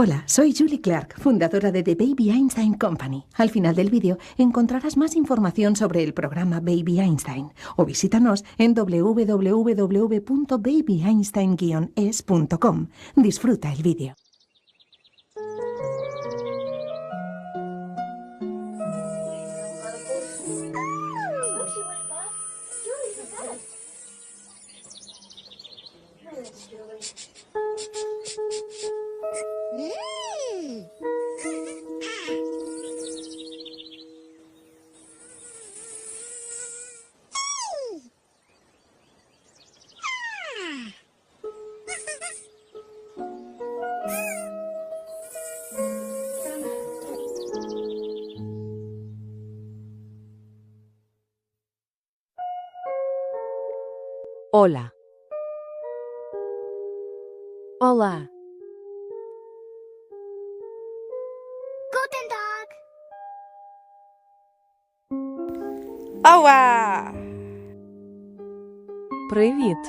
Hola, soy Julie Clark, fundadora de The Baby Einstein Company. Al final del vídeo encontrarás más información sobre el programa Baby Einstein o visítanos en www.babyeinstein-es.com. Disfruta el vídeo. Hola. Olá. Guten Tag. Ова! Привіт.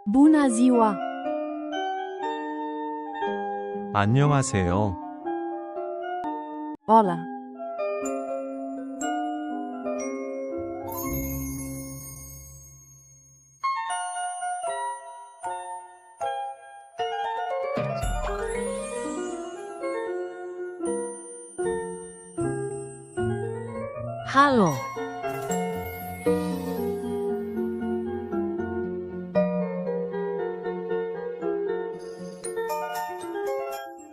Bună ziua. 안녕하세요. Hola. Halo.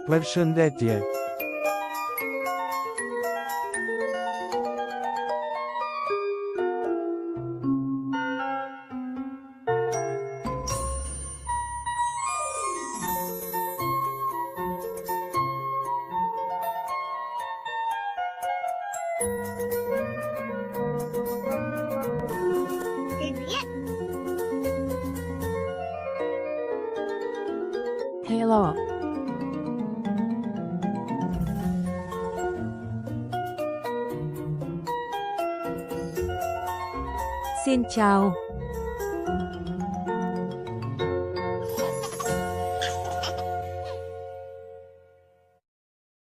Përshëndetje. Привет. Hello. Xin chào.